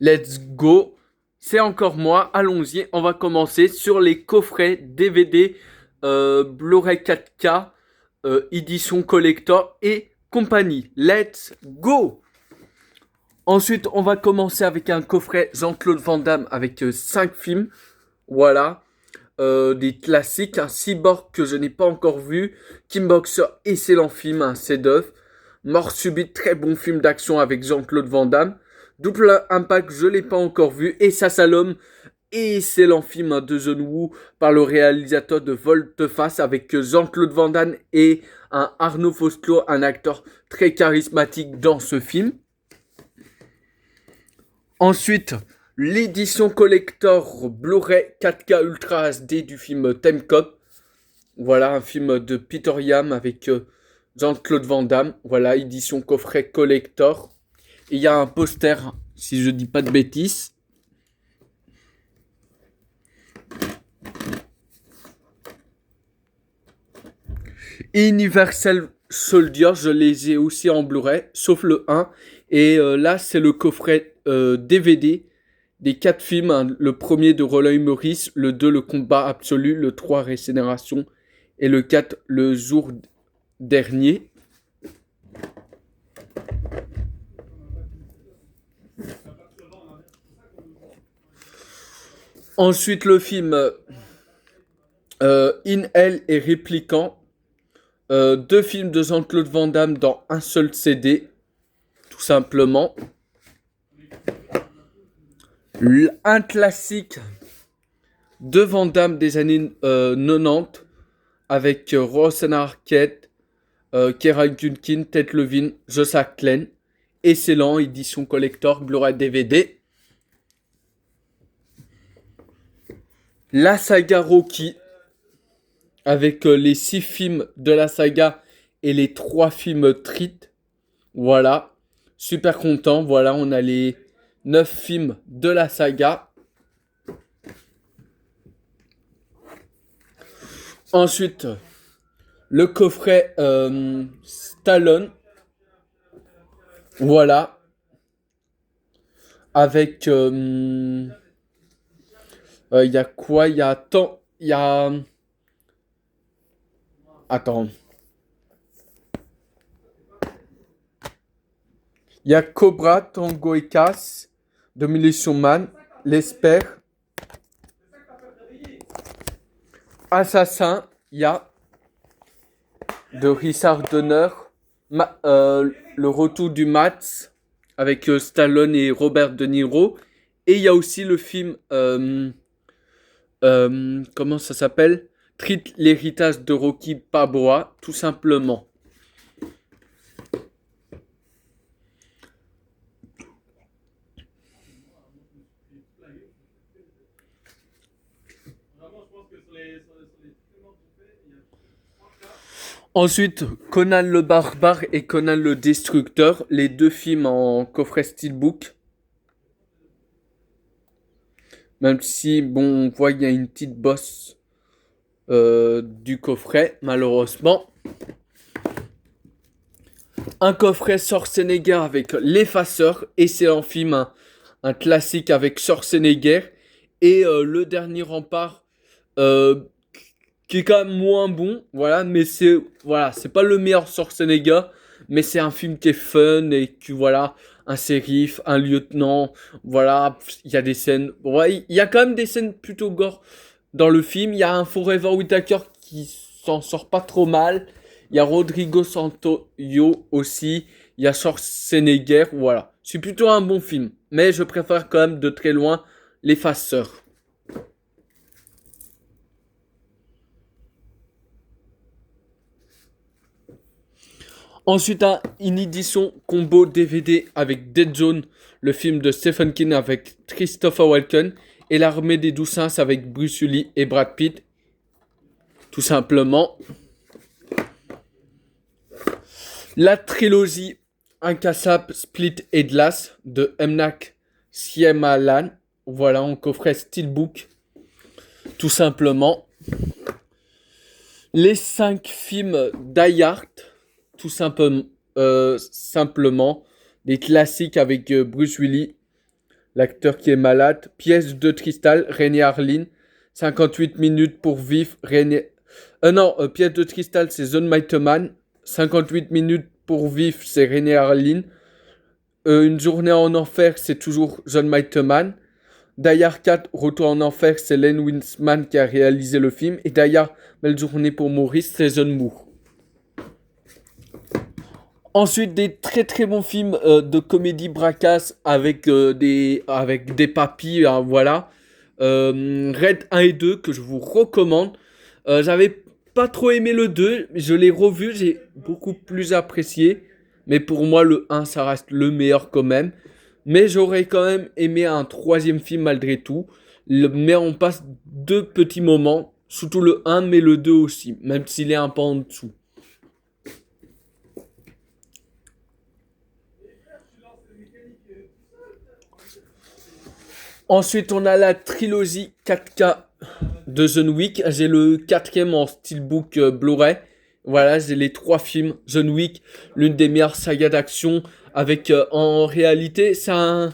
Let's go. C'est encore moi. Allons-y. On va commencer sur les coffrets DVD, Blu-ray 4K, édition collector et compagnie. Let's go. Ensuite, on va commencer avec un coffret Jean-Claude Van Damme avec 5 films. Voilà. Des classiques. Un Cyborg que je n'ai pas encore vu. Kickboxer, excellent film, un chef-d'œuvre. Mort subite, très bon film d'action avec Jean-Claude Van Damme. Double Impact, je l'ai pas encore vu. Et Salom, excellent film de John Woo par le réalisateur de Volte-Face avec Jean-Claude Van Damme et un Arnaud Fosclo, un acteur très charismatique dans ce film. Ensuite, l'édition collector Blu-ray 4K Ultra HD du film Time Cop. Voilà, un film de Peter Yam avec Jean-Claude Van Damme. Voilà, édition coffret collector. Et il y a un poster, si je dis pas de bêtises. Universal Soldier, je les ai aussi en Blu-ray, sauf le 1. Et là, c'est le coffret DVD des 4 films. Hein. Le premier de Roland Maurice, le 2, le combat absolu, le 3, Régénération, et le 4, le jour dernier. Ensuite, le film In Hell et Répliquant. 2 films de Jean-Claude Van Damme dans un seul CD, tout simplement. Un classique de Van Damme des années 90 avec Rosanna Arquette, Keira Culkin, Ted Levine, Josh Ackland. Excellent, édition collector, Blu-ray DVD. La saga Rocky avec les 6 films de la saga et les 3 films Treat. Voilà, super content. Voilà, on a les 9 films de la saga. Ensuite, le coffret Stallone. Voilà. Avec... il y a quoi? Il y a tant... Il y a... Attends. Il y a Cobra, Tango et Cass, Demolition Man, L'Esper, Assassin, il y a de Richard Donner, le retour du Mats avec Stallone et Robert De Niro. Et il y a aussi le film, comment ça s'appelle? Treat, l'héritage de Rocky Balboa, tout simplement. Ensuite, Conan le Barbare et Conan le Destructeur, les 2 films en coffret steelbook. Même si, bon, on voit qu'il y a une petite bosse du coffret, malheureusement. Un coffret Schwarzenegger avec L'Effaceur, excellent film, un classique avec Schwarzenegger. Et Le Dernier Rempart, qui est quand même moins bon, voilà, mais c'est pas le meilleur Schwarzenegger, mais c'est un film qui est fun et qui, voilà, un shérif, un lieutenant, voilà, il y a des scènes, ouais, il y a quand même des scènes plutôt gore dans le film. Il y a un Forever Whitaker qui s'en sort pas trop mal, il y a Rodrigo Santoyo aussi, il y a Schwarzenegger, voilà, c'est plutôt un bon film, mais je préfère quand même de très loin L'Effaceur. Ensuite, une édition combo DVD avec Dead Zone, le film de Stephen King avec Christopher Walken, et L'Armée des Douze Sens avec Bruce Willis et Brad Pitt. Tout simplement. La trilogie Incassable, Split et Glass de M. Night Shyamalan. Voilà, en coffret Steelbook. Tout simplement. Les 5 films Die Hard. Tout simplement, des classiques avec Bruce Willis, l'acteur qui est malade. Pièce de cristal, René Harlin. 58 minutes pour vivre, René... non, pièce de cristal, c'est Zone Maiteman. 58 minutes pour vivre, c'est René Harlin. Une journée en enfer, c'est toujours John Maiteman. Die Hard 4, Retour en enfer, c'est Len Winsman qui a réalisé le film. Et Die Hard, Belle journée pour Maurice, c'est John Moore. Ensuite, des très très bons films de comédie bracasse avec des papis, voilà. Red 1 et 2 que je vous recommande. J'avais pas trop aimé le 2, je l'ai revu, j'ai beaucoup plus apprécié. Mais pour moi, le 1, ça reste le meilleur quand même. Mais j'aurais quand même aimé un troisième film malgré tout. Mais on passe deux petits moments, surtout le 1, mais le 2 aussi, même s'il est un peu en dessous. Ensuite, on a la trilogie 4K de John Wick. J'ai le quatrième en steelbook Blu-ray. Voilà, j'ai les trois films. John Wick, l'une des meilleures sagas d'action. Avec, en réalité, c'est un...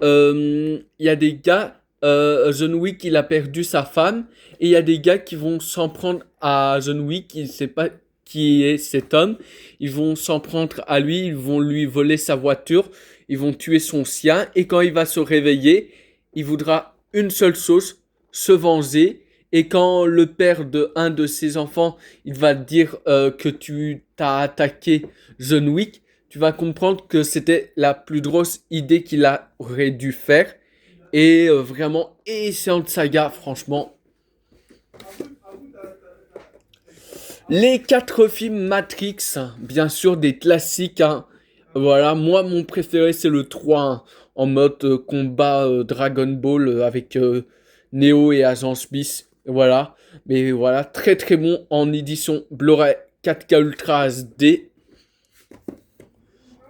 Il y a des gars... John Wick, il a perdu sa femme. Et il y a des gars qui vont s'en prendre à John Wick. Il ne sait pas qui est cet homme. Ils vont s'en prendre à lui. Ils vont lui voler sa voiture. Ils vont tuer son sien. Et quand il va se réveiller, il voudra une seule chose, se venger. Et quand le père de un de ses enfants, il va dire que tu t'as attaqué John Wick, tu vas comprendre que c'était la plus grosse idée qu'il aurait dû faire. Et vraiment, excellente saga, franchement. Les quatre films Matrix, bien sûr, des classiques, hein. Voilà, moi, mon préféré, c'est le 3, hein, en mode combat Dragon Ball avec Neo et Agent Smith. Voilà, mais voilà, très très bon en édition Blu-ray 4K Ultra HD.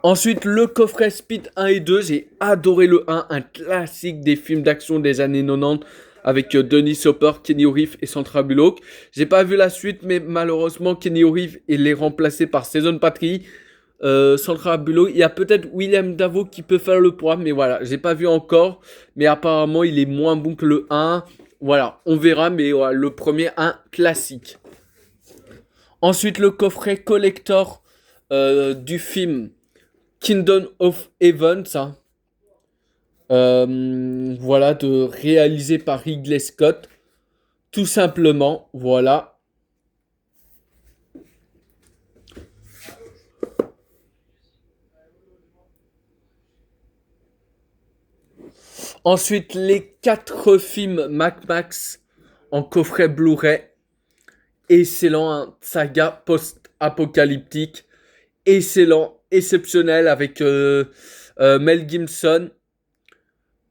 Ensuite, le coffret Speed 1 et 2, j'ai adoré le 1, un classique des films d'action des années 90 avec Dennis Hopper, Kenny Reeves et Sandra Bullock. J'ai pas vu la suite, mais malheureusement, Kenny Reeves il est remplacé par Jason Patry, Sandra Bullock. Il y a peut-être William Dafoe qui peut faire le poids, mais voilà, j'ai pas vu encore. Mais apparemment, il est moins bon que le 1. Voilà, on verra, mais voilà, le premier, un classique. Ensuite, le coffret collector du film Kingdom of Heaven, ça. Voilà, réalisé par Ridley Scott. Tout simplement, voilà. Ensuite, les quatre films Mad Max en coffret Blu-ray. Excellent, hein, saga post-apocalyptique. Excellent, exceptionnel avec Mel Gibson,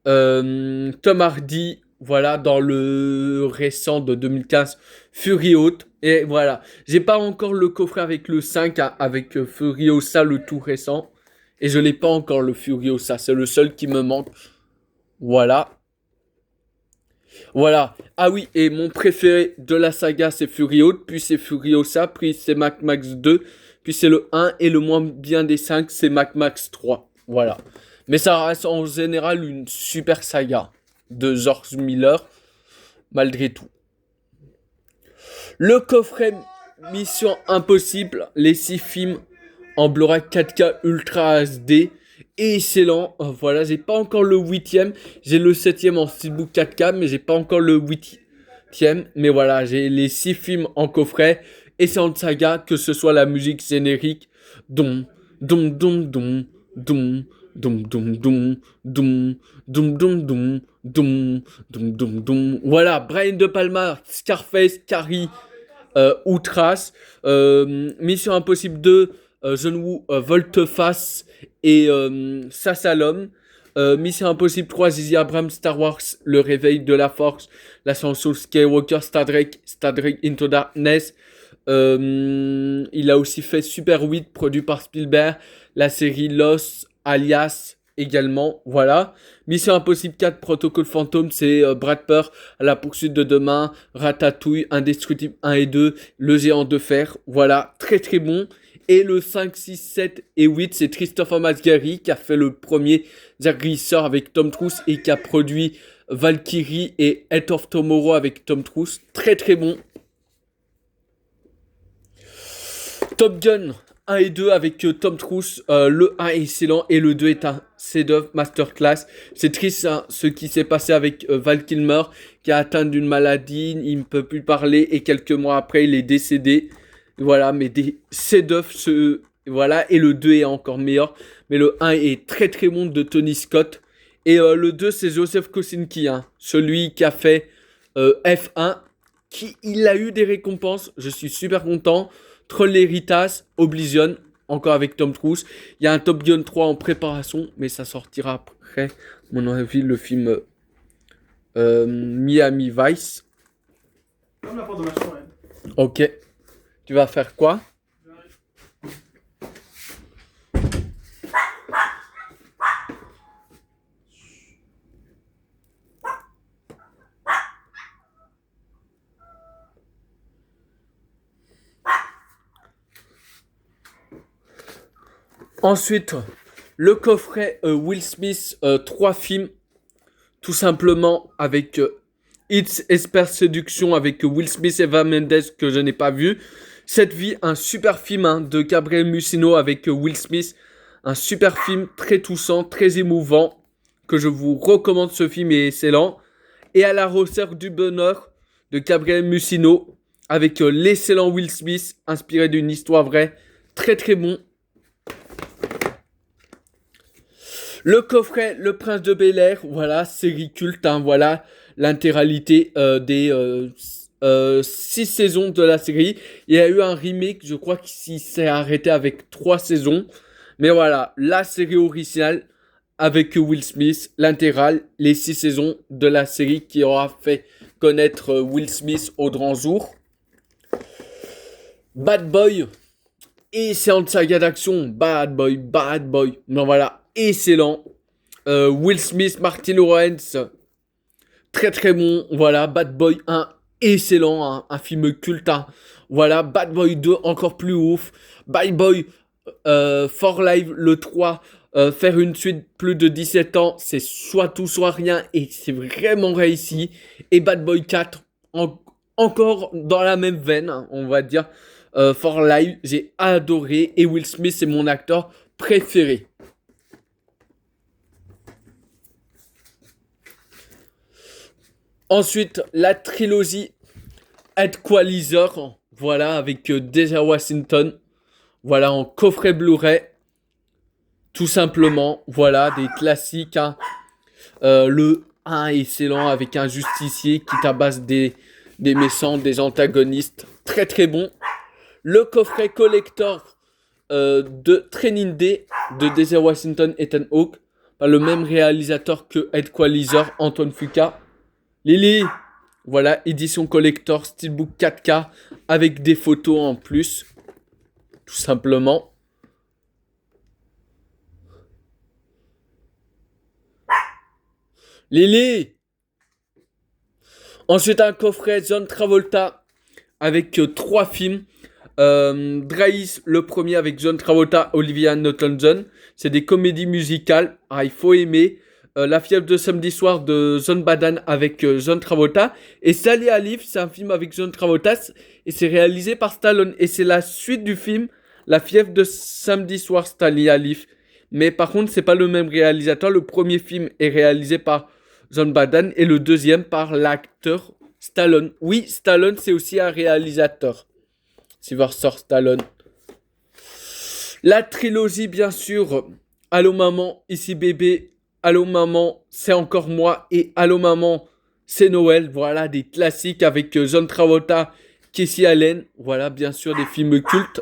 Tom Hardy, voilà, dans le récent de 2015, Furiosa. Et voilà, j'ai pas encore le coffret avec le 5, hein, avec Furiosa, le tout récent. Et je l'ai pas encore le Furiosa, c'est le seul qui me manque. Voilà. Voilà. Ah oui, et mon préféré de la saga, c'est Furiosa, puis c'est Furiosa, puis c'est Mad Max 2, puis c'est le 1, et le moins bien des 5, c'est Mad Max 3. Voilà. Mais ça reste en général une super saga de George Miller, malgré tout. Le coffret Mission Impossible, les 6 films en Blu-ray 4K Ultra HD, excellent. Voilà, j'ai pas encore le 8ème, j'ai le 7ème en steelbook 4K, mais j'ai pas encore le 8ème. Mais voilà, j'ai les 6 films en coffret, excellente saga, que ce soit la musique générique, dom, dom, dom, dom, dom, dom, dom, dom, dom, dom, dom, dom, dom, dom, dom, dom. Voilà, Brian De Palma, Scarface, Carrie, Outras, Mission Impossible 2, John Woo, Volte-Face et Sassalom. Mission Impossible 3, J.J. Abrams, Star Wars, Le Réveil de la Force, L'Ascension Skywalker, Star Trek Into Darkness. Il a aussi fait Super 8, produit par Spielberg, la série Lost, Alias également, voilà. Mission Impossible 4, Protocole Fantôme, c'est Brad Pitt, à la poursuite de demain, Ratatouille, Indestructible 1 et 2, Le Géant de Fer, voilà, très très bon. Et le 5, 6, 7 et 8, c'est Christopher McGarry qui a fait le premier Jack Reacher avec Tom Cruise et qui a produit Valkyrie et Head of Tomorrow avec Tom Cruise. Très très bon. Top Gun 1 et 2 avec Tom Cruise. Le 1 est excellent et le 2 est un chef-d'œuvre masterclass. C'est triste hein, ce qui s'est passé avec Val Kilmer qui a atteint d'une maladie, il ne peut plus parler et quelques mois après il est décédé. Voilà, mais des chefs-d'œuvre, voilà, et le 2 est encore meilleur. Mais le 1 est très très bon de Tony Scott. Et le 2 c'est Joseph Kosinski, hein, celui qui a fait F1, il a eu des récompenses, je suis super content. Troll Heritage, Oblivion, encore avec Tom Cruise. Il y a un Top Gun 3 en préparation, mais ça sortira après, à mon avis, le film Miami Vice. Comme la porte de ma chambre, ouais. Ok. Tu vas faire quoi? Ensuite, le coffret Will Smith, 3 films, tout simplement avec It's Esper Séduction avec Will Smith et Eva Mendes que je n'ai pas vu. Cette vie, un super film hein, de Gabriel Musino avec Will Smith. Un super film très touchant, très émouvant, que je vous recommande, ce film est excellent. Et à la recherche du bonheur de Gabriel Musino avec l'excellent Will Smith, inspiré d'une histoire vraie, très très bon. Le coffret Le Prince de Bel-Air, voilà, série culte, hein, voilà, l'intégralité des 6 saisons de la série. Il y a eu un remake, je crois qu'il s'est arrêté avec 3 saisons. Mais voilà, la série originale avec Will Smith, l'intégrale, les 6 saisons de la série qui aura fait connaître Will Smith au grand jour. Bad Boy, excellente saga d'action, Bad Boy. Non voilà, excellent. Will Smith, Martin Lawrence, très très bon. Voilà, Bad Boy 1, excellent, hein, un film culte. Hein. Voilà, Bad Boy 2, encore plus ouf. Bad Boy for Life, le 3, faire une suite plus de 17 ans, c'est soit tout, soit rien, et c'est vraiment réussi. Et Bad Boy 4, encore dans la même veine, hein, on va dire. For Life, j'ai adoré, et Will Smith, c'est mon acteur préféré. Ensuite, la trilogie Equalizer, voilà, avec Denzel Washington, voilà, en coffret Blu-ray, tout simplement, voilà, des classiques, hein. Le 1 est excellent, avec un justicier qui tabasse des méchants, des antagonistes, très très bon. Le coffret collector de Training Day, de Denzel Washington et Ethan Hawke, par le même réalisateur que Equalizer, Antoine Fuqua. Lily, voilà, édition collector, steelbook 4K, avec des photos en plus, tout simplement. Lily. Ensuite, un coffret John Travolta, avec 3 films. Draïs, le premier avec John Travolta, Olivia Newton-John. C'est des comédies musicales, il faut aimer. La fièvre de samedi soir de John Badham avec John Travolta. Et Sally Alif, c'est un film avec John Travolta et c'est réalisé par Stallone. Et c'est la suite du film La fièvre de samedi soir, Sally Alif. Mais par contre, c'est pas le même réalisateur. Le premier film est réalisé par John Badham et le deuxième par l'acteur Stallone. Oui, Stallone, c'est aussi un réalisateur. Sylvester Stallone. La trilogie, bien sûr. Allô maman, ici bébé. Allô maman, c'est encore moi. Et Allô maman, c'est Noël. Voilà, des classiques avec John Travolta, Casey Allen. Voilà, bien sûr, des films cultes.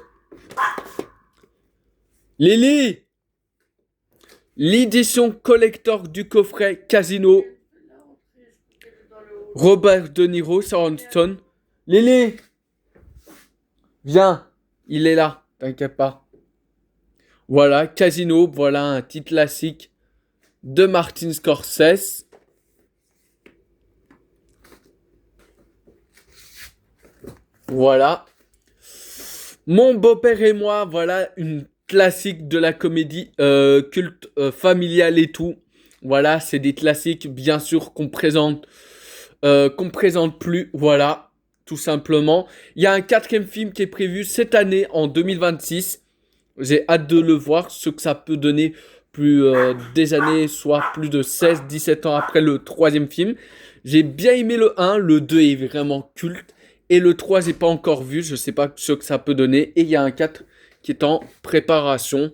Lily. L'édition collector du coffret Casino. Robert De Niro, Sharon Stone. Lily. Viens, il est là, t'inquiète pas. Voilà, Casino, voilà un titre classique de Martin Scorsese. Voilà. Mon beau-père et moi, voilà une classique de la comédie culte familiale et tout. Voilà, c'est des classiques bien sûr qu'on présente plus. Voilà, tout simplement. Il y a un quatrième film qui est prévu cette année en 2026. J'ai hâte de le voir, ce que ça peut donner plus des années, soit plus de 16-17 ans après le troisième film. J'ai bien aimé le un, le 2 est vraiment culte. Et le 3 j'ai pas encore vu, je sais pas ce que ça peut donner. Et il y a un 4 qui est en préparation.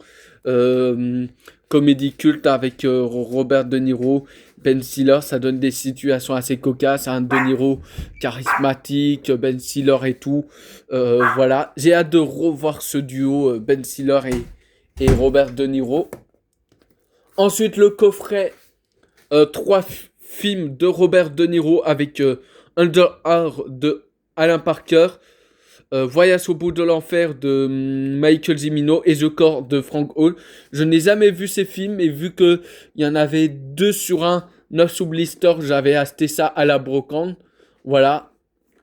Euh, Comédie culte avec Robert De Niro, Ben Stiller, ça donne des situations assez cocasses. Un De Niro charismatique, Ben Stiller et tout. Voilà, j'ai hâte de revoir ce duo Ben Stiller et Robert De Niro. Ensuite, le coffret 3 films de Robert De Niro avec Under Armour de Alain Parker, Voyage au bout de l'enfer de Michael Cimino et The Corps de Frank Hall. Je n'ai jamais vu ces films et vu que il y en avait deux sur un 9 sous blister, j'avais acheté ça à la brocante. Voilà.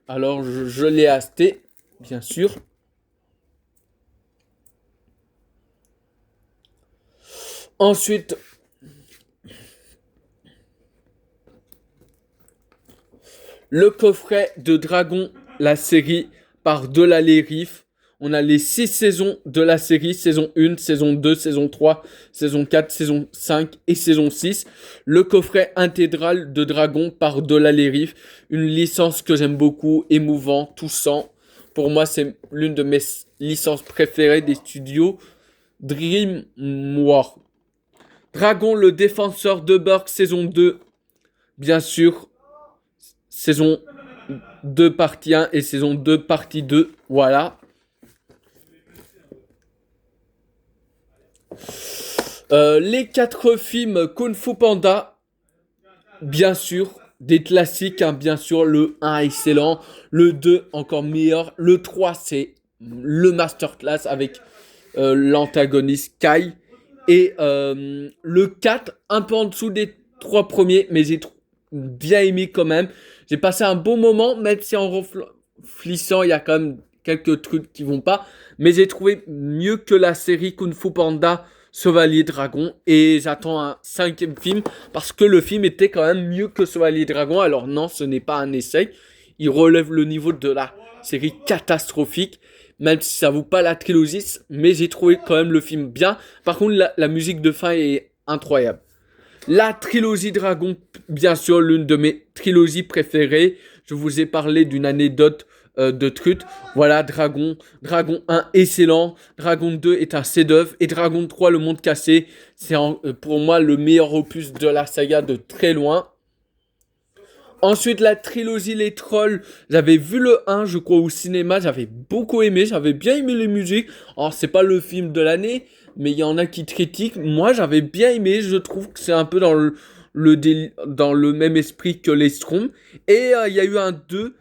Alors je l'ai acheté, bien sûr. Ensuite, le coffret de Dragon, la série par Delalley Riff. On a les 6 saisons de la série, saison 1, saison 2, saison 3, saison 4, saison 5 et saison 6. Le coffret intégral de Dragon par Delalley Riff, une licence que j'aime beaucoup, émouvant, touchant. Pour moi, c'est l'une de mes licences préférées des studios DreamWorks. Dragon, le défenseur de Burke, saison 2, bien sûr, saison 2 partie 1 et saison 2 partie 2, voilà. Les 4 films Kung Fu Panda, bien sûr, des classiques, hein, bien sûr, le 1 excellent, le 2 encore meilleur, le 3 c'est le masterclass avec l'antagoniste Kai, et le 4 un peu en dessous des 3 premiers, mais j'ai bien aimé quand même. J'ai passé un bon moment, même si en réfléchissant, il y a quand même quelques trucs qui vont pas, mais j'ai trouvé mieux que la série Kung Fu Panda Chevalier Dragon, et j'attends un 5e film parce que le film était quand même mieux que Chevalier Dragon. Alors non, ce n'est pas un essai, il relève le niveau de la série catastrophique, même si ça vaut pas la trilogie, mais j'ai trouvé quand même le film bien. Par contre, la musique de fin est incroyable. La trilogie Dragon, bien sûr, l'une de mes trilogies préférées. Je vous ai parlé d'une anecdote de truc. Voilà, Dragon 1, excellent. Dragon 2 est un chef-d'œuvre. Et Dragon 3, le monde cassé, c'est pour moi le meilleur opus de la saga de très loin. Ensuite, la trilogie Les Trolls, j'avais vu le 1, je crois, au cinéma, j'avais beaucoup aimé, j'avais bien aimé les musiques. Alors, c'est pas le film de l'année, mais il y en a qui critiquent. Moi, j'avais bien aimé, je trouve que c'est un peu dans dans le même esprit que les Schtroumpfs. Et il y a eu un 2,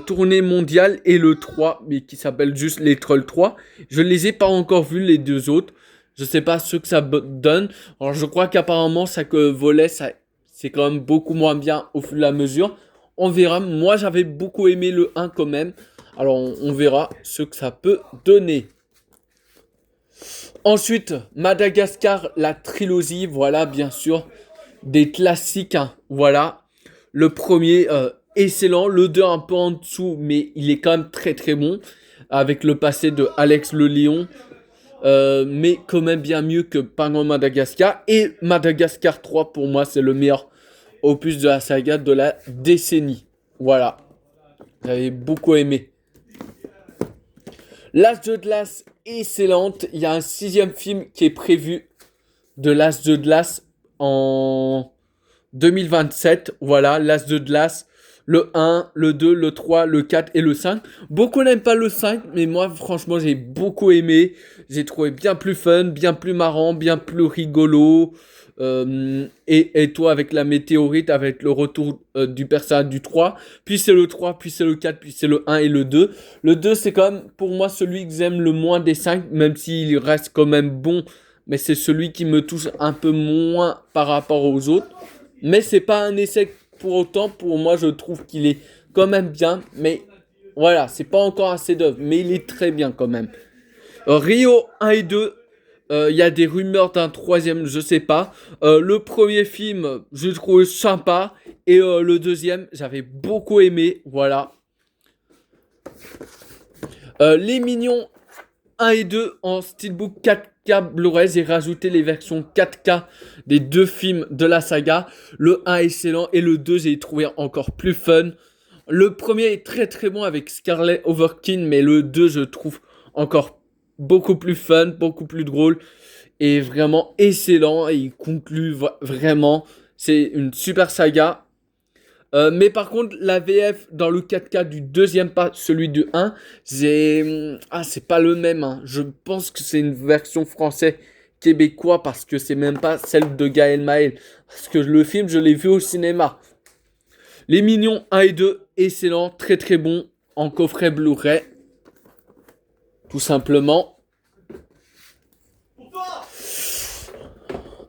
tournée mondiale, et le 3, mais qui s'appelle juste Les Trolls 3. Je les ai pas encore vus, les deux autres. Je sais pas ce que ça donne. Alors, je crois qu'apparemment, ça que volait, ça c'est quand même beaucoup moins bien au fur et à mesure. On verra. Moi, j'avais beaucoup aimé le 1 quand même. Alors, on verra ce que ça peut donner. Ensuite, Madagascar, la trilogie. Voilà, bien sûr, des classiques. Hein, voilà. Le premier, excellent. Le 2, un peu en dessous, mais il est quand même très très bon. Avec le passé de Alex le Lion. Mais quand même bien mieux que Penguin Madagascar. Et Madagascar 3, pour moi, c'est le meilleur opus de la saga de la décennie. Voilà. J'avais beaucoup aimé. L'As de glace, excellente. Il y a un 6e film qui est prévu de l'As de glace en 2027. Voilà, l'As de glace. Le 1, le 2, le 3, le 4 et le 5. Beaucoup n'aiment pas le 5, mais moi, franchement, j'ai beaucoup aimé. J'ai trouvé bien plus fun, bien plus marrant, bien plus rigolo. Et toi, avec la météorite, avec le retour du personnage du 3. Puis c'est le 3, puis c'est le 4, puis c'est le 1 et le 2. Le 2, c'est quand même, pour moi, celui que j'aime le moins des 5, même s'il reste quand même bon. Mais c'est celui qui me touche un peu moins par rapport aux autres. Mais c'est pas un essai pour autant. Pour moi, je trouve qu'il est quand même bien. Mais voilà, c'est pas encore assez d'œuvre. Mais il est très bien quand même. Rio 1 et 2, il y a des rumeurs d'un troisième, je sais pas. Le premier film, j'ai trouvé sympa. Et le deuxième, j'avais beaucoup aimé. Voilà. Les Mignons 1 et 2 en steelbook 4K Blu-ray. J'ai rajouté les versions 4K des deux films de la saga. Le 1 est excellent et le 2, j'ai trouvé encore plus fun. Le premier est très très bon avec Scarlett Overkin, mais le 2, je trouve encore beaucoup plus fun, beaucoup plus drôle et vraiment excellent. Et il conclut vraiment. C'est une super saga. Mais par contre, la VF dans le 4K du deuxième, pas celui du 1, c'est pas le même. Hein. Je pense que c'est une version français québécois parce que c'est même pas celle de Gaël Maël. Parce que le film, je l'ai vu au cinéma. Les Mignons 1 et 2, excellent, très très bon, en coffret Blu-ray. Tout simplement.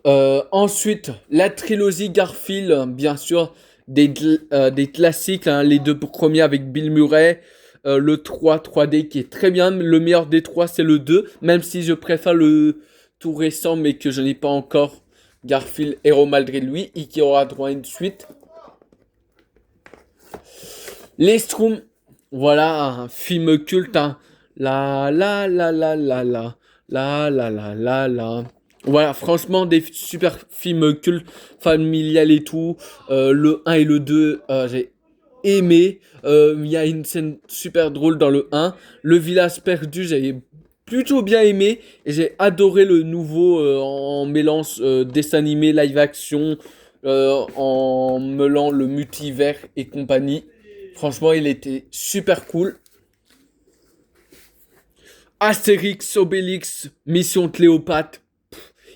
Ensuite, la trilogie Garfield, bien sûr, des classiques, hein, les deux premiers avec Bill Murray, le 3 3D qui est très bien, le meilleur des trois c'est le 2, même si je préfère le tout récent mais que je n'ai pas encore, Garfield Héros malgré lui, et qui aura droit à une suite. Les Schtroumpfs, voilà un film culte, hein. La la la la la la la la la la la. Voilà, franchement, des super films cultes, familial et tout. Le 1 et le 2, j'ai aimé. Il y a une scène super drôle dans le 1. Le village perdu, j'ai plutôt bien aimé. Et j'ai adoré le nouveau en mélange dessin animé, live action, en mêlant le multivers et compagnie. Franchement, il était super cool. Astérix, Obélix, Mission Cléopâtre.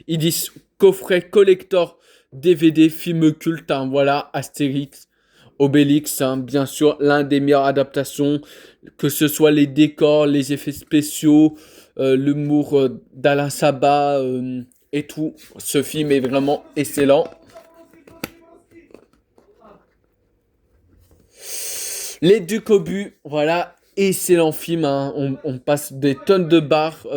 Ils disent coffret collector DVD film culte, hein, voilà, Astérix, Obélix, hein, bien sûr, l'un des meilleures adaptations, que ce soit les décors, les effets spéciaux, l'humour d'Alain Sabat et tout. Ce film est vraiment excellent. Les Ducobu, voilà, excellent film, hein, on passe des tonnes de barres,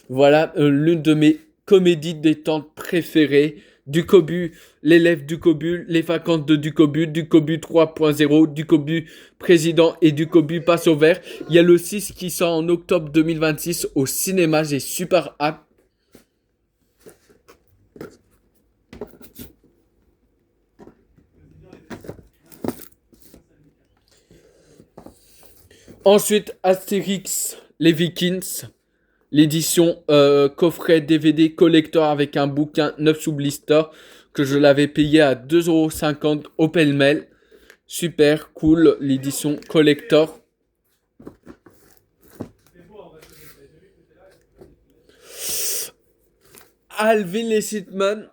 voilà, l'une de mes comédies détente préférées. Ducobu, l'élève Ducobu, les vacances de Ducobu, Ducobu 3.0, Ducobu président et Ducobu passe au vert. Il y a le 6 qui sort en octobre 2026 au cinéma, j'ai super hâte. Ensuite, Astérix, les Vikings, l'édition coffret DVD collector avec un bouquin 9 sous blister que je l'avais payé à 2,50€ au pêle-mêle. Super cool, l'édition collector. Alvin et Hitman,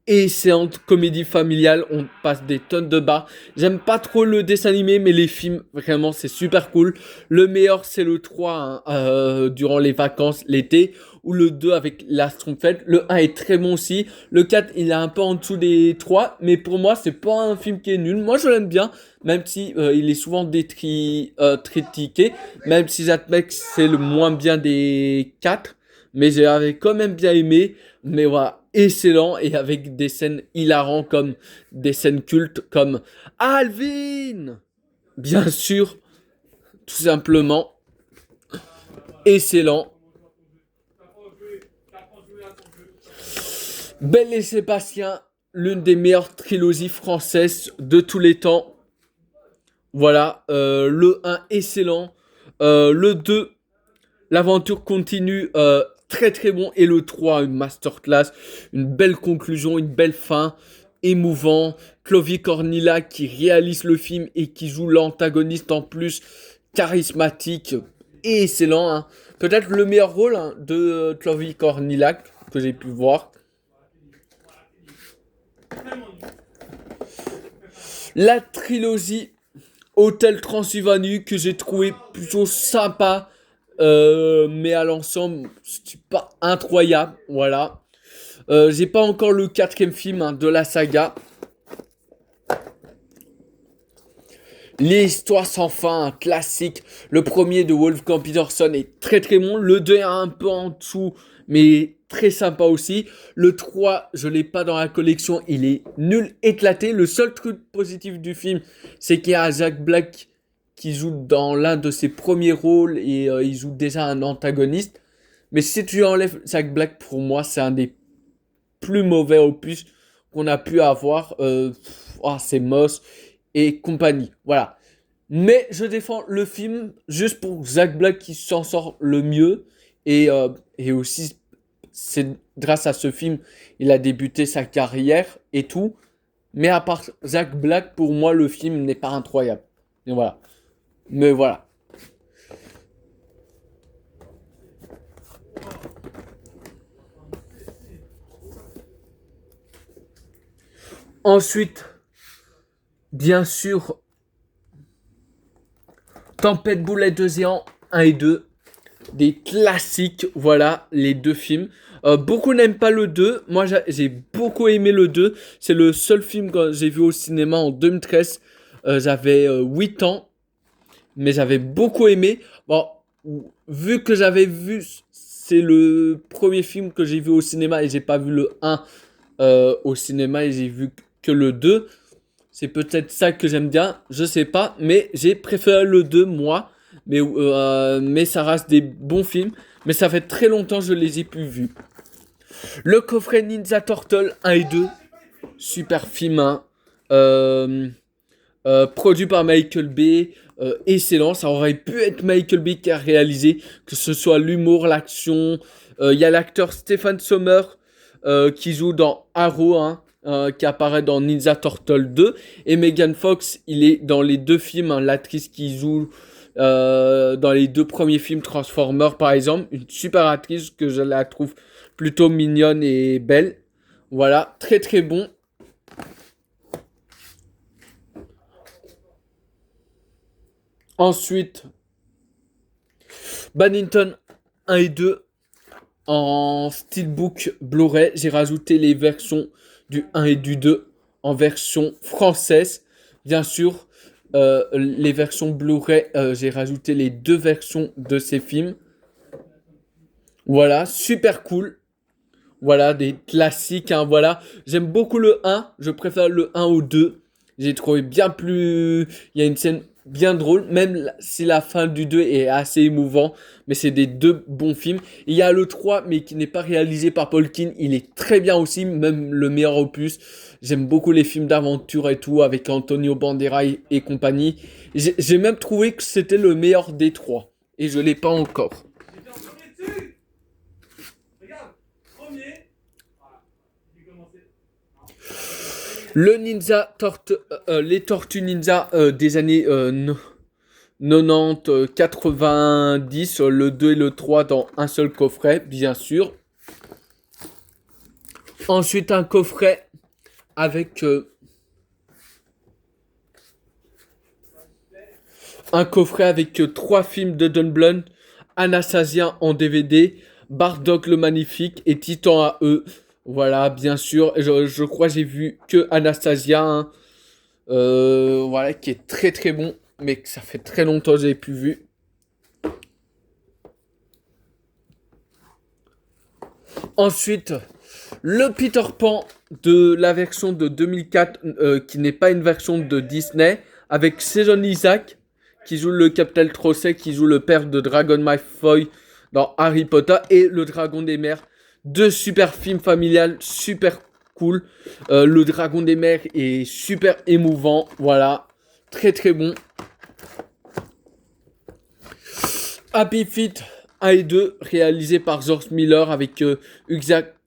excellente comédie familiale, on passe des tonnes de bas. J'aime pas trop le dessin animé, mais les films, vraiment, c'est super cool. Le meilleur, c'est le 3, hein, durant les vacances, l'été, ou le 2 avec la Schtroumpfette. Le 1 est très bon aussi. Le 4, il est un peu en dessous des 3, mais pour moi, c'est pas un film qui est nul. Moi, je l'aime bien, même si il est souvent critiqué, même si j'admets que c'est le moins bien des 4. Mais j'avais quand même bien aimé. Mais voilà, excellent et avec des scènes hilarantes comme des scènes cultes comme Alvin. Bien sûr, tout simplement excellent. Belle et Sébastien, l'une des meilleures trilogies françaises de tous les temps. Voilà, le 1 excellent, le 2 l'aventure continue, très très bon. Et le 3, une masterclass, une belle conclusion, une belle fin, émouvant. Clovy Cornillac qui réalise le film et qui joue l'antagoniste en plus, charismatique et excellent. Hein. Peut-être le meilleur rôle, hein, de Clovy Cornillac que j'ai pu voir. La trilogie Hôtel Transylvanie que j'ai trouvé plutôt sympa. Mais à l'ensemble, c'est pas incroyable, voilà. J'ai pas encore le quatrième film, hein, de la saga. L'histoire sans fin, un classique. Le premier de Wolfgang Peterson est très très bon. Le 2 est un peu en dessous, mais très sympa aussi. Le 3, je l'ai pas dans la collection, il est nul, éclaté. Le seul truc positif du film, c'est qu'il y a Jack Black qui joue dans l'un de ses premiers rôles et il joue déjà un antagoniste. Mais si tu enlèves Jack Black, pour moi, c'est un des plus mauvais opus qu'on a pu avoir. C'est Moss et compagnie. Voilà. Mais je défends le film juste pour Jack Black qui s'en sort le mieux. Et aussi, c'est grâce à ce film, il a débuté sa carrière et tout. Mais à part Jack Black, pour moi, le film n'est pas incroyable. Et voilà. Mais voilà. Ensuite, bien sûr, Tempête Boulet de Géant 1 et 2. Des classiques, voilà, les deux films. Beaucoup n'aiment pas le 2. Moi, j'ai beaucoup aimé le 2. C'est le seul film que j'ai vu au cinéma en 2013. J'avais 8 ans, mais j'avais beaucoup aimé. Bon, vu que j'avais vu, c'est le premier film que j'ai vu au cinéma et j'ai pas vu le 1 au cinéma et j'ai vu que le 2. C'est peut-être ça que j'aime bien, je sais pas, mais j'ai préféré le 2 moi. Mais ça reste des bons films. Mais ça fait très longtemps que je les ai plus vus. Le coffret Ninja Turtle 1 et 2. Super film, hein. Produit par Michael Bay. Excellent. Ça aurait pu être Michael Bay qui a réalisé. Que ce soit l'humour, l'action. Il y a l'acteur Stephen Sommer qui joue dans Arrow, hein, qui apparaît dans Ninja Turtle 2. Et Megan Fox, il est dans les deux films. Hein, l'actrice qui joue dans les deux premiers films Transformers par exemple, une super actrice que je la trouve plutôt mignonne et belle. Voilà, très très bon. Ensuite, Badminton 1 et 2 en steelbook Blu-ray. J'ai rajouté les versions du 1 et du 2 en version française. Bien sûr, les versions Blu-ray, j'ai rajouté les deux versions de ces films. Voilà, super cool. Voilà, des classiques, hein, voilà. J'aime beaucoup le 1, je préfère le 1 au 2. J'ai trouvé bien plus... Il y a une scène bien drôle, même si la fin du 2 est assez émouvant. Mais c'est des deux bons films. Il y a le 3, mais qui n'est pas réalisé par Paul Kin. Il est très bien aussi, même le meilleur opus. J'aime beaucoup les films d'aventure et tout, avec Antonio Banderas et compagnie. J'ai même trouvé que c'était le meilleur des trois. Et je l'ai pas encore. Le Ninja les Tortues Ninja des années 90, 90, le 2 et le 3 dans un seul coffret, bien sûr. Ensuite, un coffret avec trois films de Don Bluth, Anastasia en DVD, Bardock le Magnifique et Titan à eux. Voilà, bien sûr. Je crois que j'ai vu que Anastasia, hein, voilà, qui est très très bon, mais que ça fait très longtemps que j'ai plus vu. Ensuite, le Peter Pan de la version de 2004, qui n'est pas une version de Disney, avec Jason Isaac, qui joue le Captain Trocet, qui joue le père de Dragon Malfoy dans Harry Potter, et le Dragon des Mers. Deux super films familiales, super cool. Le Dragon des Mers est super émouvant, voilà, très très bon. Happy Feet 1 et 2, réalisé par George Miller avec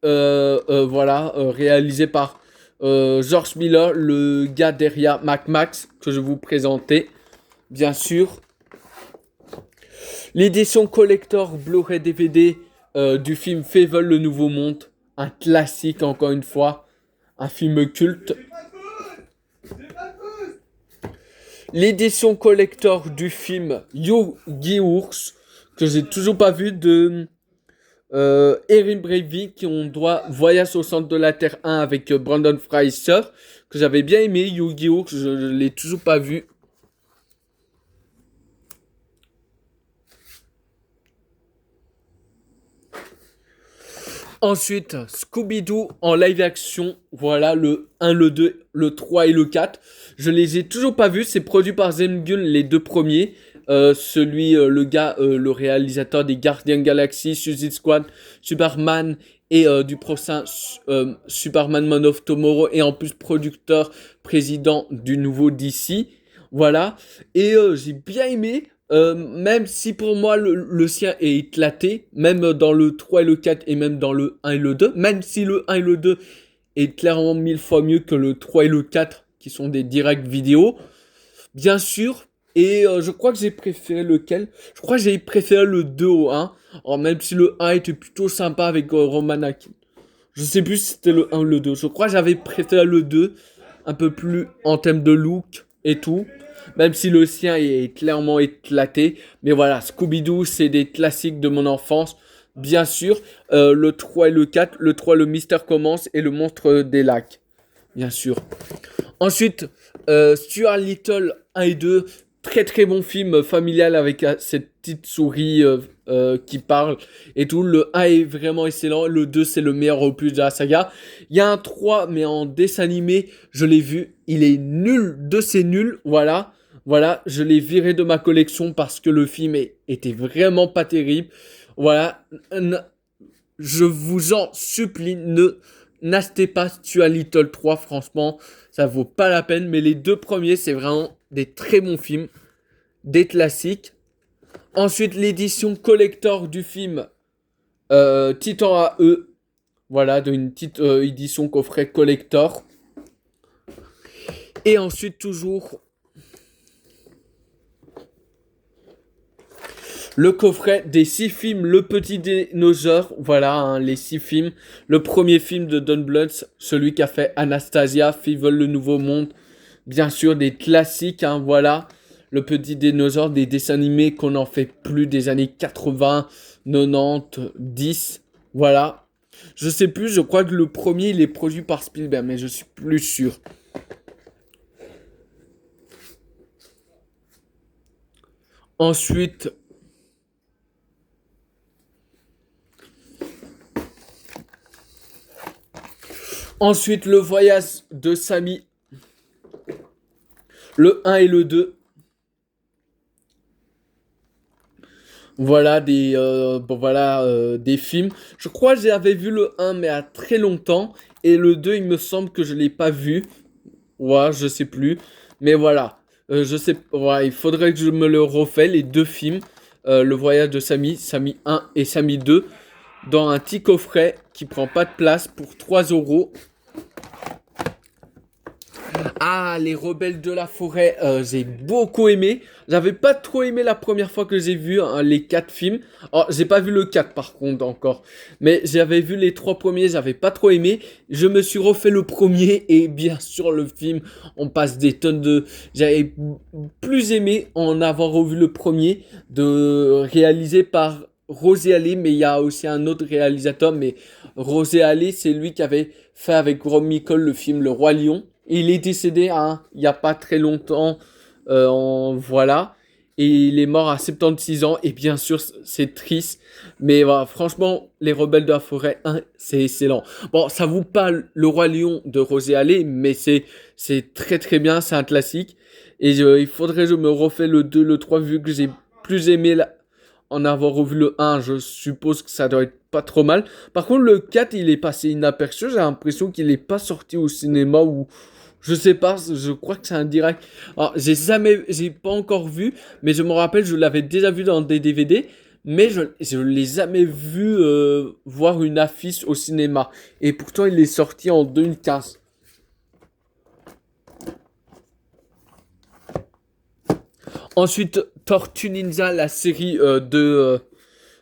réalisé par George Miller, le gars derrière Mac Max que je vous présentais, bien sûr. L'édition collector Blu-ray DVD du film Fable le Nouveau Monde, un classique encore une fois, un film culte. L'édition collector du film Yu-Gi-Oh! Que j'ai toujours pas vu de Erin Breivik, on doit Voyage au centre de la Terre 1 avec Brandon Fraser, que j'avais bien aimé. Yu-Gi-Oh! Je l'ai toujours pas vu. Ensuite, Scooby-Doo en live action. Voilà, le 1, le 2, le 3 et le 4. Je les ai toujours pas vus. C'est produit par Zengun, les deux premiers. Le réalisateur des Gardiens Galaxy, Suicide Squad, Superman et du prochain Superman Man of Tomorrow. Et en plus, producteur, président du nouveau DC. Voilà. Et j'ai bien aimé. Même si pour moi le sien est éclaté, même dans le 3 et le 4 et même dans le 1 et le 2, même si le 1 et le 2 est clairement 1000 fois mieux que le 3 et le 4 qui sont des directs vidéo, bien sûr, et je crois que j'ai préféré lequel? Je crois que j'ai préféré le 2 au 1, alors même si le 1 était plutôt sympa avec Roman Akin. Je sais plus si c'était le 1 ou le 2, je crois que j'avais préféré le 2, un peu plus en termes de look et tout. Même si le sien est clairement éclaté. Mais voilà, Scooby-Doo, c'est des classiques de mon enfance. Bien sûr, le 3 et le 4. Le 3, le mystère commence et le monstre des lacs. Bien sûr. Ensuite, Stuart Little 1 et 2. Très très bon film familial avec cette petite souris qui parle et tout. Le 1 est vraiment excellent. Le 2, c'est le meilleur opus de la saga. Il y a un 3, mais en dessin animé, je l'ai vu. Il est nul de ces nuls. Voilà. Voilà, je l'ai viré de ma collection parce que le film était vraiment pas terrible. Voilà, je vous en supplie, n'achetez pas Stuart Little 3, franchement, ça vaut pas la peine. Mais les deux premiers, c'est vraiment des très bons films, des classiques. Ensuite, l'édition collector du film Titan AE. Voilà, d'une petite édition coffret collector. Et ensuite, toujours le coffret des 6 films Le Petit Dinosaure. Voilà, hein, les 6 films. Le premier film de Don Bluth, celui qui a fait Anastasia, Fievel, Le Nouveau Monde. Bien sûr, des classiques, hein, voilà. Le Petit Dinosaure, des dessins animés qu'on en fait plus des années 80, 90, 10. Voilà. Je sais plus, je crois que le premier, il est produit par Spielberg, mais je suis plus sûr. Ensuite, le voyage de Samy. Le 1 et le 2. Voilà des films. Je crois que j'avais vu le 1 mais à très longtemps. Et le 2 il me semble que je l'ai pas vu. Ouais, je sais plus. Mais voilà. Je sais. Ouais, il faudrait que je me le refais, les deux films. Le voyage de Samy, Samy 1 et Samy 2. Dans un petit coffret qui prend pas de place pour 3 €. Ah, les Rebelles de la Forêt, j'ai beaucoup aimé. J'avais pas trop aimé la première fois que j'ai vu hein, les 4 films. Oh, j'ai pas vu le 4 par contre encore. Mais j'avais vu les 3 premiers, j'avais pas trop aimé. Je me suis refait le premier et bien sûr le film, on passe des tonnes de... J'avais plus aimé en avoir revu le premier, réalisé par Rosé Allé, mais il y a aussi un autre réalisateur. Mais Rosé Allé, c'est lui qui avait fait avec Rob Mikol le film Le Roi Lion. Il est décédé il n'y a pas très longtemps, voilà. Et il est mort à 76 ans. Et bien sûr, c'est triste. Mais voilà, franchement, Les Rebelles de la Forêt 1, c'est excellent. Bon, ça vaut pas Le Roi Lion de Rosé Allé, mais c'est très très bien, c'est un classique. Et il faudrait que je me refais le 2, le 3, vu que j'ai plus aimé en avoir revu le 1. Je suppose que ça doit être pas trop mal. Par contre, le 4, il est passé inaperçu. J'ai l'impression qu'il est pas sorti au cinéma ou... Je sais pas, je crois que c'est un direct. Alors, j'ai pas encore vu, mais je me rappelle, je l'avais déjà vu dans des DVD, mais je l'ai jamais vu voir une affiche au cinéma. Et pourtant, il est sorti en 2015. Ensuite, Tortue Ninja, la série de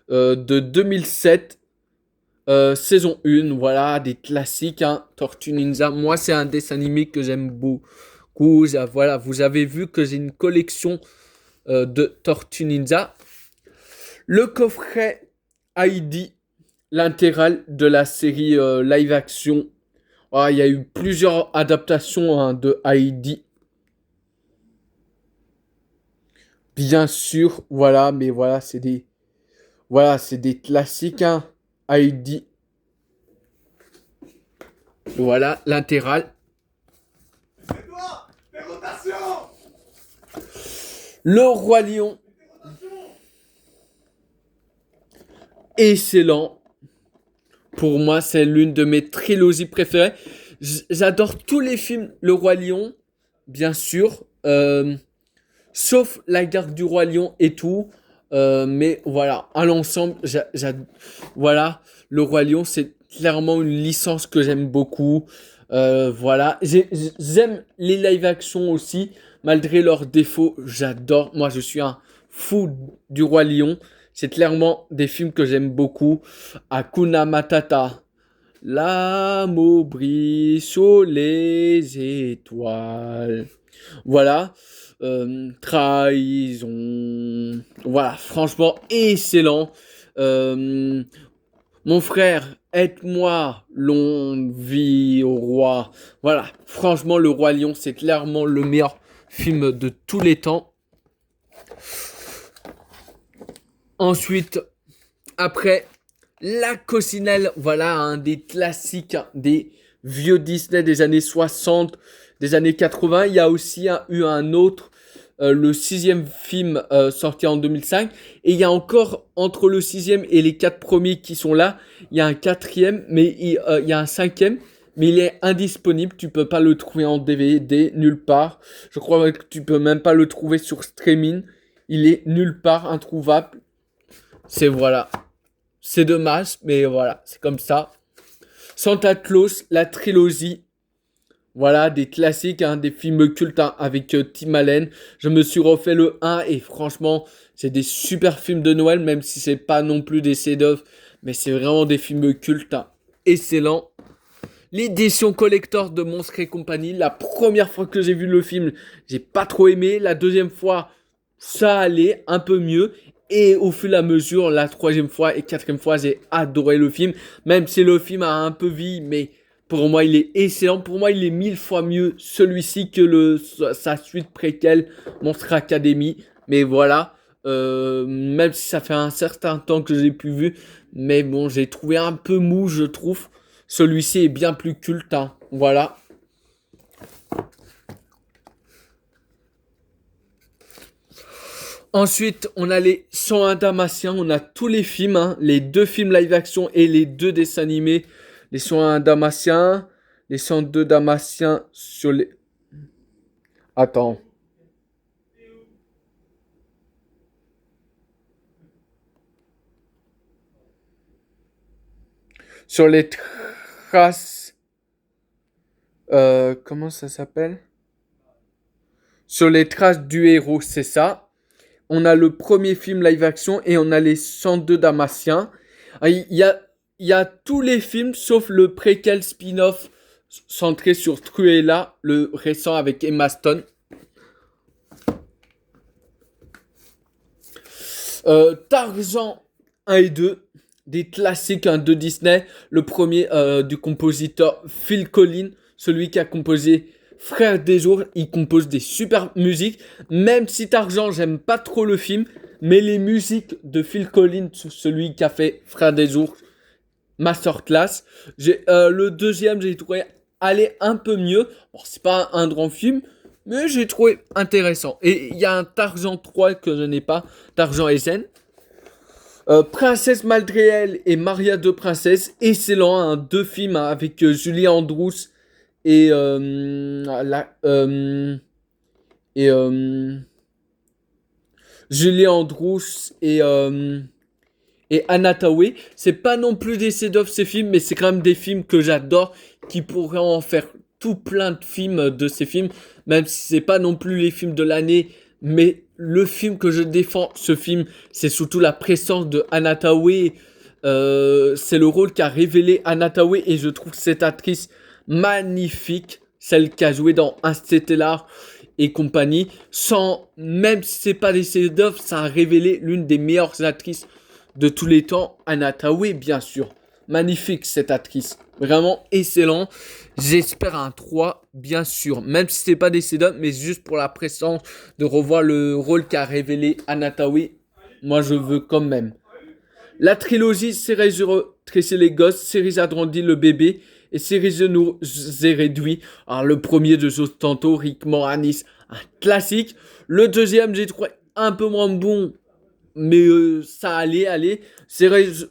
2007. Saison 1, voilà, des classiques, hein, Tortue Ninja. Moi, c'est un dessin animé que j'aime beaucoup. Voilà, vous avez vu que j'ai une collection de Tortue Ninja. Le coffret Heidi, l'intégrale de la série live action. Ah, il y a eu plusieurs adaptations hein, de Heidi. Bien sûr, voilà, mais voilà, c'est des classiques, hein, Heidi. Voilà, l'intégrale. C'est toi. Fais rotation. Le Roi Lion. Excellent. Pour moi, c'est l'une de mes trilogies préférées. J'adore tous les films Le Roi Lion, bien sûr. Sauf La Garde du Roi Lion et tout. Mais voilà, à l'ensemble, voilà, Le Roi Lion, c'est clairement une licence que j'aime beaucoup. Voilà, j'aime les live action aussi, malgré leurs défauts, j'adore. Moi, je suis un fou du Roi Lion. C'est clairement des films que j'aime beaucoup. Hakuna Matata. L'amour brille sur les étoiles. Voilà. Trahison. Voilà, franchement, excellent. Euh, Mon frère, aide-moi, longue vie au roi. Voilà, franchement, Le Roi Lion, c'est clairement le meilleur film de tous les temps. Ensuite, après, La Coccinelle, voilà, un des classiques, des vieux Disney des années 60, des années 80. Il y a aussi eu un autre, le sixième film sorti en 2005. Et il y a encore, entre le sixième et les quatre premiers qui sont là, il y a un quatrième, mais il y a un cinquième. Mais il est indisponible, tu peux pas le trouver en DVD, nulle part. Je crois que tu peux même pas le trouver sur streaming. Il est nulle part, introuvable. C'est voilà. C'est dommage, mais voilà, c'est comme ça. Santa Claus, la trilogie. Voilà, des classiques, hein, des films cultes hein, avec Tim Allen. Je me suis refait le 1 et franchement, c'est des super films de Noël, même si c'est pas non plus des chefs-d'œuvre. Mais c'est vraiment des films cultes, hein, excellents. L'édition collector de Monstres et compagnie. La première fois que j'ai vu le film, j'ai pas trop aimé. La deuxième fois, ça allait un peu mieux. Et au fur et à mesure, la troisième fois et quatrième fois, j'ai adoré le film. Même si le film a un peu vieilli, mais pour moi, il est excellent. Pour moi, il est 1000 fois mieux celui-ci que sa suite préquelle, Monstre Academy. Mais voilà, même si ça fait un certain temps que j'ai plus vu. Mais bon, j'ai trouvé un peu mou, je trouve. Celui-ci est bien plus culte, hein. Voilà. Ensuite, on a les 101 Dalmatiens. On a tous les films, hein, les deux films live action et les deux dessins animés. Les 101 Dalmatiens, les 102 Dalmatiens sur les... Attends. Sur les traces... comment ça s'appelle? Sur les traces du héros, c'est ça. On a le premier film live action et on a les 102 Dalmatiens. Il y a tous les films sauf le préquel spin-off centré sur Cruella, le récent avec Emma Stone. Tarzan 1 et 2, des classiques hein, de Disney. Le premier du compositeur Phil Collins, celui qui a composé Frère des Jours, il compose des super musiques. Même si Tarzan, j'aime pas trop le film, mais les musiques de Phil Collins, celui qui a fait Frère des Jours, masterclass. Le deuxième, j'ai trouvé aller un peu mieux. Bon, c'est pas un grand film, mais j'ai trouvé intéressant. Et il y a un Tarzan 3 que je n'ai pas, Tarzan et Zen. Princesse malgré elle et Maria de Princesse, excellent, hein, deux films hein, avec Julie Andrews et et Julie Andrews et Anna Thaoué. C'est pas non plus des chefs-d'œuvre ces films, mais c'est quand même des films que j'adore, qui pourraient en faire tout plein de films de ces films, même si c'est pas non plus les films de l'année, mais le film que je défends, ce film, c'est surtout la présence de Anna Thaoué. C'est le rôle qu'a révélé Anna Thaoué et je trouve cette actrice magnifique, celle qui a joué dans Interstellar et compagnie. Même si c'est pas des chefs-d'œuvre, ça a révélé l'une des meilleures actrices de tous les temps, Anna Thaoué, bien sûr. Magnifique cette actrice, vraiment excellent. J'espère un 3, bien sûr, même si c'est pas des chefs-d'œuvre, mais juste pour la présence de revoir le rôle qu'a révélé Anna Thaoué. Moi, je veux quand même. La trilogie Cerise Tresser les gosses, Cerise agrandit le bébé et séries de nous est réduit. Alors le premier de Joe Stanto, Rick Moranis, un classique. Le deuxième, j'ai trouvé un peu moins bon, mais ça allait. Séries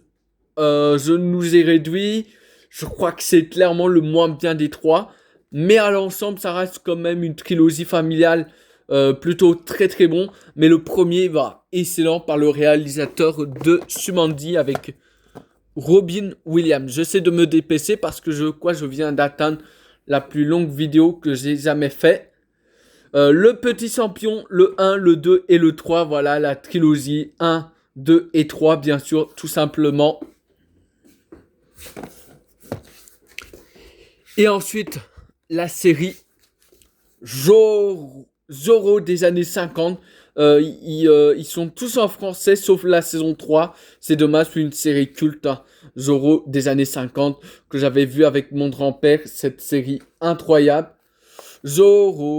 je nous ai réduit. Je crois que c'est clairement le moins bien des trois. Mais à l'ensemble, ça reste quand même une trilogie familiale plutôt très très bon. Mais le premier va excellent par le réalisateur de Sumandi avec Robin Williams. J'essaie de me dépêcher parce que je viens d'atteindre la plus longue vidéo que j'ai jamais fait. Le petit champion, le 1, le 2 et le 3. Voilà la trilogie 1, 2 et 3 bien sûr, tout simplement. Et ensuite, la série Zorro des années 50. Ils sont tous en français sauf la saison 3. C'est dommage, c'est une série culte. Hein. Zorro des années 50 que j'avais vu avec mon grand-père. Cette série incroyable. Zorro.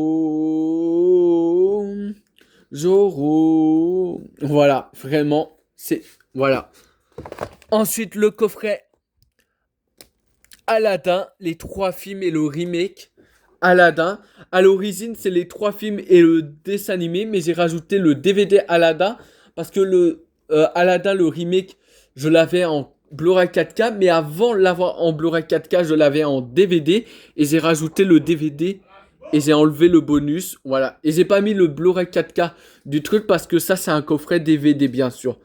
Voilà, vraiment, c'est... Voilà. Ensuite, le coffret Aladdin, les 3 films et le remake Aladdin. À l'origine, c'est les 3 films et le dessin animé, mais j'ai rajouté le DVD Aladdin parce que le Aladdin, le remake, je l'avais en Blu-ray 4K, mais avant l'avoir en Blu-ray 4K, je l'avais en DVD et j'ai rajouté le DVD et j'ai enlevé le bonus, voilà. Et j'ai pas mis le Blu-ray 4K du truc parce que ça, c'est un coffret DVD, bien sûr.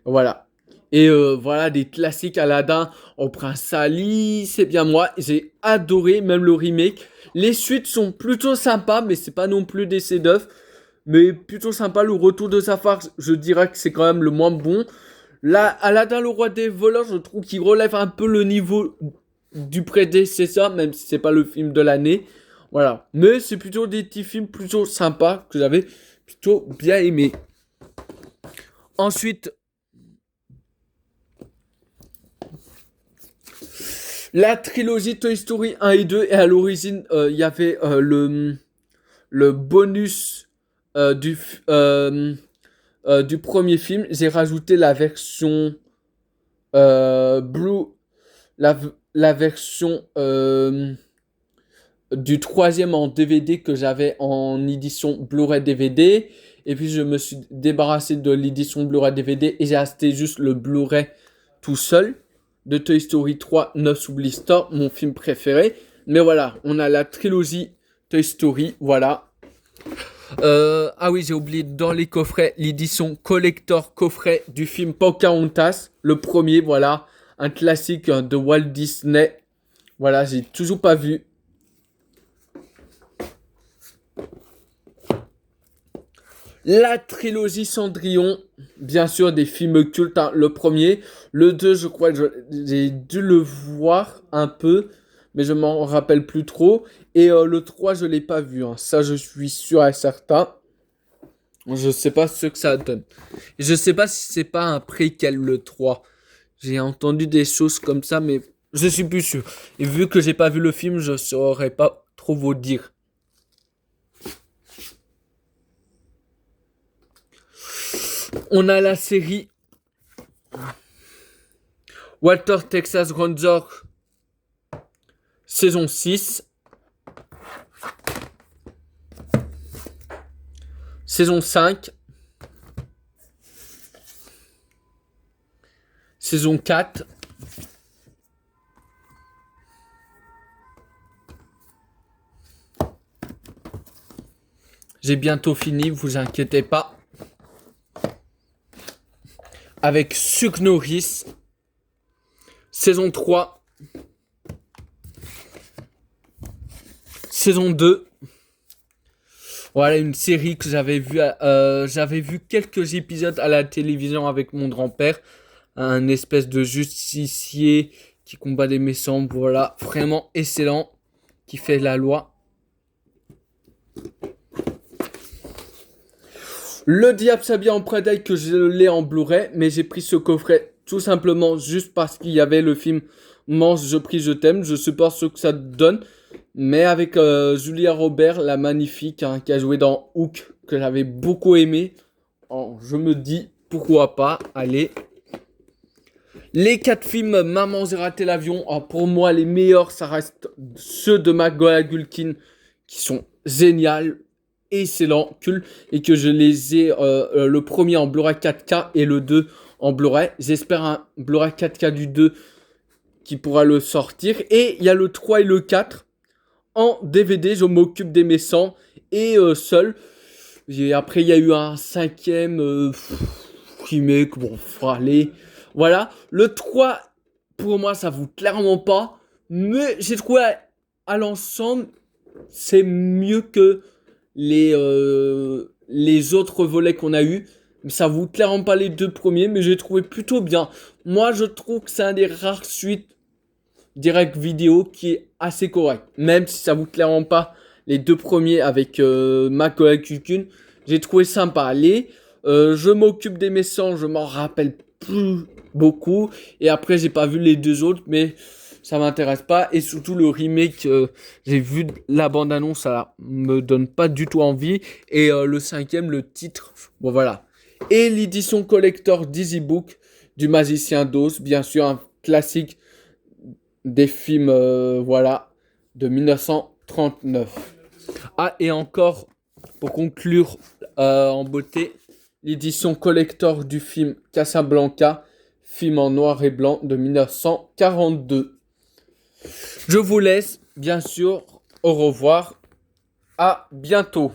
Voilà. Et voilà, des classiques Aladdin, au Prince Ali, c'est bien moi. J'ai adoré, même le remake. Les suites sont plutôt sympas, mais c'est pas non plus des chefs-d'œuvre. Mais plutôt sympa, le retour de Jafar, je dirais que c'est quand même le moins bon. Là, Aladdin, le roi des voleurs, je trouve qu'il relève un peu le niveau du prédécesseur, même si c'est pas le film de l'année. Voilà. Mais c'est plutôt des petits films plutôt sympas que j'avais plutôt bien aimé. Ensuite, la trilogie Toy Story 1 et 2, et à l'origine, il y avait le bonus du premier film. J'ai rajouté la version Blue, la version du troisième en DVD que j'avais en édition Blu-ray DVD. Et puis je me suis débarrassé de l'édition Blu-ray DVD et j'ai acheté juste le Blu-ray tout seul de Toy Story 3 9 sous blister, mon film préféré. Mais voilà, on a la trilogie Toy Story, voilà. Ah oui, j'ai oublié dans les coffrets l'édition collector coffret du film Pocahontas, le premier, voilà, un classique de Walt Disney. Voilà, j'ai toujours pas vu. La trilogie Cendrillon, bien sûr des films cultes, hein. Le premier, le 2 je crois que j'ai dû le voir un peu, mais je m'en rappelle plus trop. Et le 3 je l'ai pas vu, hein. Ça je suis sûr et certain. Je sais pas ce que ça donne. Je sais pas si c'est pas un préquel le 3. J'ai entendu des choses comme ça, mais je suis plus sûr. Et vu que j'ai pas vu le film, je saurais pas trop vous dire. On a la série Walter Texas Ranger saison 6. Saison 5. Saison 4. J'ai bientôt fini, vous inquiétez pas. Avec Chuck Norris. Saison 3. Saison 2. Voilà une série que j'avais vu quelques épisodes à la télévision avec mon grand-père. Un espèce de justicier qui combat des méchants. Voilà, vraiment excellent. Qui fait la loi. Le Diable s'habille en Prada que je l'ai en Blu-ray, mais j'ai pris ce coffret tout simplement juste parce qu'il y avait le film Mange, je prie, je t'aime. Je sais pas ce que ça donne, mais avec Julia Roberts, la magnifique, hein, qui a joué dans Hook, que j'avais beaucoup aimé. Oh, je me dis pourquoi pas, allez. Les 4 films Maman j'ai raté l'avion, pour moi les meilleurs ça reste ceux de Macaulay Culkin qui sont géniaux, excellents, cultes et que je les ai le premier en Blu-ray 4K et le 2 en Blu-ray. J'espère un Blu-ray 4K du 2 qui pourra le sortir et il y a le 3 et le 4 en DVD, je m'occupe des méchants et seul. Et après il y a eu un cinquième remake, bon, allez. Voilà, le 3, pour moi, ça vaut clairement pas. Mais j'ai trouvé à l'ensemble, c'est mieux que les autres volets qu'on a eu. Ça vaut clairement pas les 2 premiers, mais j'ai trouvé plutôt bien. Moi, je trouve que c'est un des rares suites direct vidéo qui est assez correct. Même si ça vaut clairement pas les 2 premiers avec Macaulay Culkin, j'ai trouvé sympa. Je m'occupe des méchants, je m'en rappelle plus beaucoup. Et après, j'ai pas vu les 2 autres, mais ça m'intéresse pas. Et surtout, le remake, j'ai vu la bande-annonce, ça me donne pas du tout envie. Et le cinquième, le titre, bon voilà. Et l'édition collector d'Easy Book du Magicien d'Oz, bien sûr, un classique des films, voilà, de 1939. Ah, et encore, pour conclure en beauté, l'édition collector du film Casablanca, film en noir et blanc de 1942. Je vous laisse, bien sûr, au revoir, à bientôt.